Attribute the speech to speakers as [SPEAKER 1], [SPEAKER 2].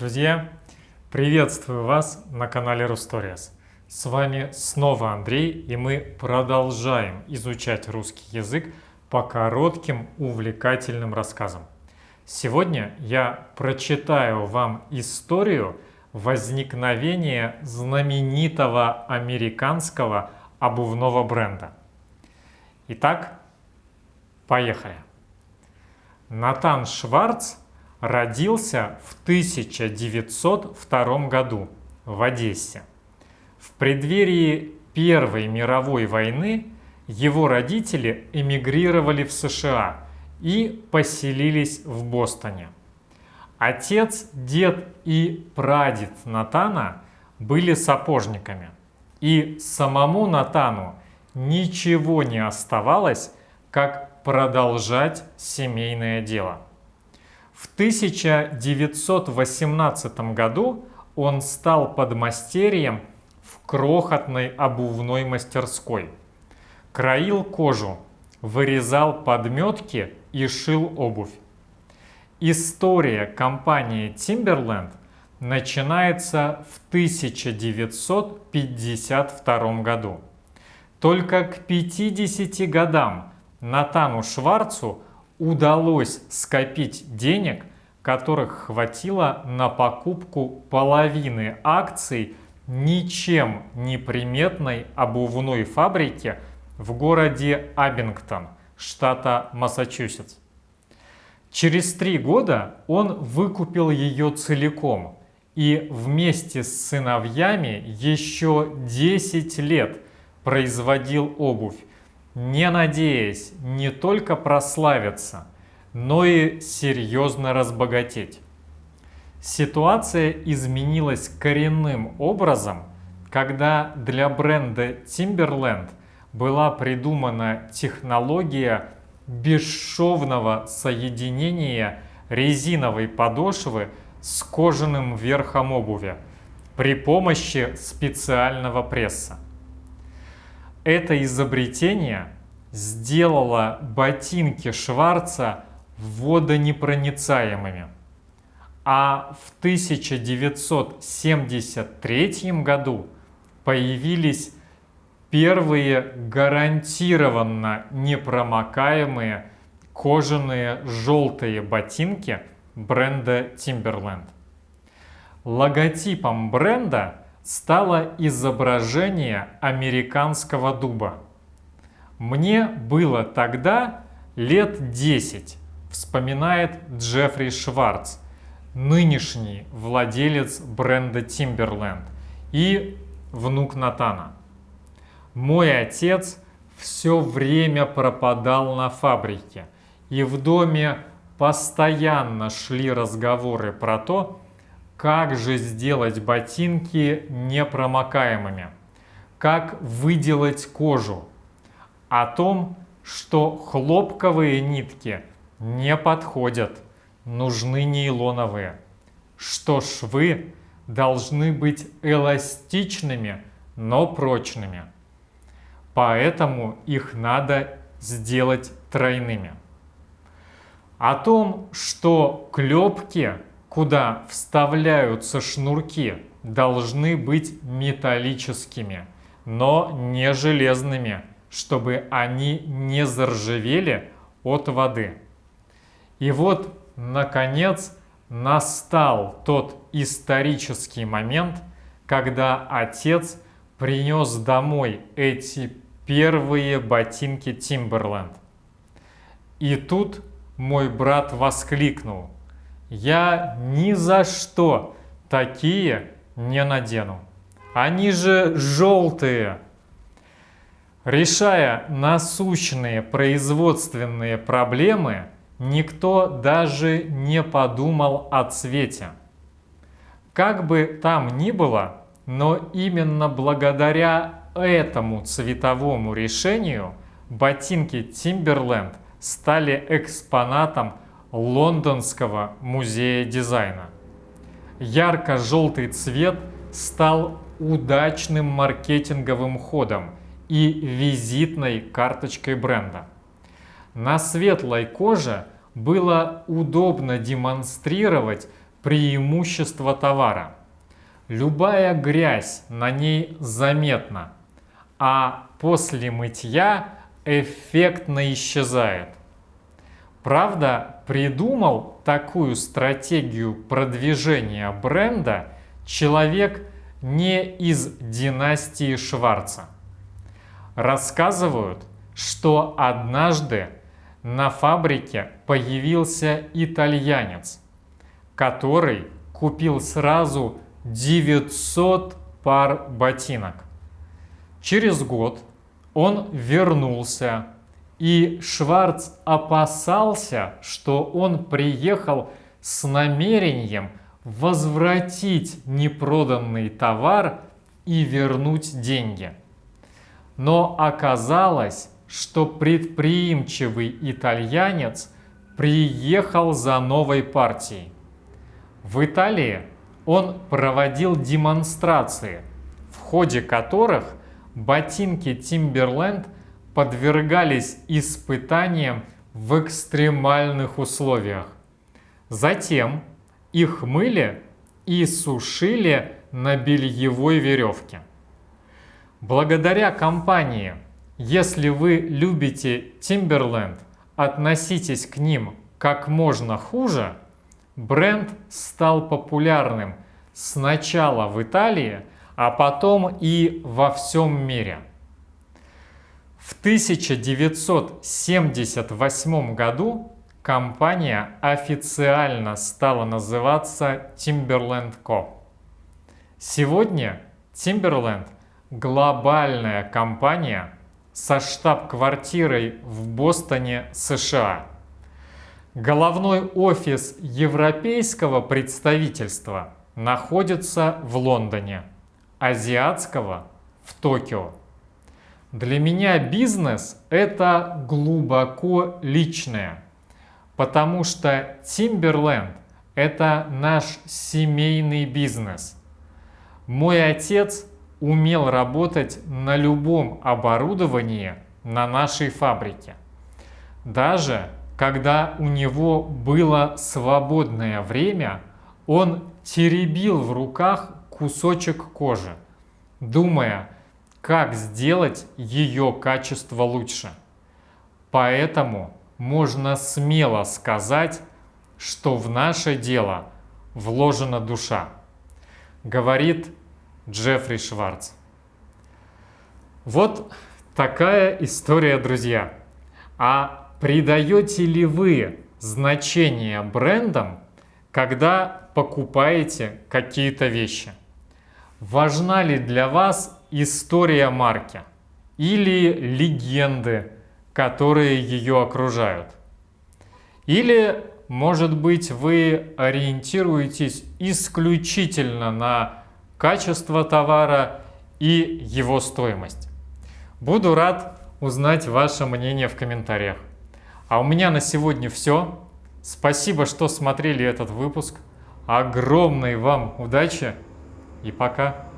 [SPEAKER 1] Друзья, приветствую вас на канале Rustories. С вами снова Андрей, и мы продолжаем изучать русский язык по коротким увлекательным рассказам. Сегодня я прочитаю вам историю возникновения знаменитого американского обувного бренда. Итак, поехали. Натан Шварц родился в 1902 году в Одессе. В преддверии Первой мировой войны его родители эмигрировали в США и поселились в Бостоне. Отец, дед и прадед Натана были сапожниками, и самому Натану ничего не оставалось, как продолжать семейное дело. В 1918 году он стал подмастерьем в крохотной обувной мастерской. Краил кожу, вырезал подметки и шил обувь. История компании Timberland начинается в 1952 году. Только к 50 годам Натану Шварцу удалось скопить денег, которых хватило на покупку половины акций ничем не приметной обувной фабрики в городе Абингтон, штата Массачусетс. Через 3 года он выкупил ее целиком и вместе с сыновьями еще 10 лет производил обувь, не надеясь не только прославиться, но и серьезно разбогатеть. Ситуация изменилась коренным образом, когда для бренда Timberland была придумана технология бесшовного соединения резиновой подошвы с кожаным верхом обуви при помощи специального пресса. Это изобретение сделало ботинки Шварца водонепроницаемыми. А в 1973 году появились первые гарантированно непромокаемые кожаные желтые ботинки бренда Timberland. Логотипом бренда стало изображение американского дуба. Мне было тогда лет 10, вспоминает Джеффри Шварц, нынешний владелец бренда Timberland и внук Натана. Мой отец все время пропадал на фабрике, и в доме постоянно шли разговоры про то, как же сделать ботинки непромокаемыми, как выделать кожу, о том, что хлопковые нитки не подходят, нужны нейлоновые, что швы должны быть эластичными, но прочными, поэтому их надо сделать тройными. О том, что клепки, куда вставляются шнурки, должны быть металлическими, но не железными, чтобы они не заржавели от воды. И вот, наконец, настал тот исторический момент, когда отец принес домой эти первые ботинки Timberland. И тут мой брат воскликнул: «Я ни за что такие не надену. Они же желтые!» Решая насущные производственные проблемы, никто даже не подумал о цвете. Как бы там ни было, но именно благодаря этому цветовому решению ботинки Timberland стали экспонатом Лондонского музея дизайна. Ярко-желтый цвет стал удачным маркетинговым ходом и визитной карточкой бренда. На светлой коже было удобно демонстрировать преимущество товара. Любая грязь на ней заметна, а после мытья эффектно исчезает. Правда, придумал такую стратегию продвижения бренда человек не из династии Шварца. Рассказывают, что однажды на фабрике появился итальянец, который купил сразу 900 пар ботинок. Через год он вернулся, и Шварц опасался, что он приехал с намерением возвратить непроданный товар и вернуть деньги. Но оказалось, что предприимчивый итальянец приехал за новой партией. В Италии он проводил демонстрации, в ходе которых ботинки Timberland подвергались испытаниям в экстремальных условиях. Затем их мыли и сушили на бельевой веревке. Благодаря компании, если вы любите Timberland, относитесь к ним как можно хуже, бренд стал популярным сначала в Италии, а потом и во всем мире. В 1978 году компания официально стала называться Timberland Co. Сегодня Timberland – глобальная компания со штаб-квартирой в Бостоне, США. Головной офис европейского представительства находится в Лондоне, азиатского – в Токио. Для меня бизнес – это глубоко личное, потому что Timberland – это наш семейный бизнес. Мой отец умел работать на любом оборудовании на нашей фабрике. Даже когда у него было свободное время, он теребил в руках кусочек кожи, думая, как сделать ее качество лучше. Поэтому можно смело сказать, что в наше дело вложена душа, говорит Джеффри Шварц. Вот такая история, друзья. А придаете ли вы значение брендам, когда покупаете какие-то вещи? Важна ли для вас история марки или легенды, которые ее окружают? Или, может быть, вы ориентируетесь исключительно на качество товара и его стоимость? Буду рад узнать ваше мнение в комментариях. А у меня на сегодня все. Спасибо, что смотрели этот выпуск. Огромной вам удачи и пока!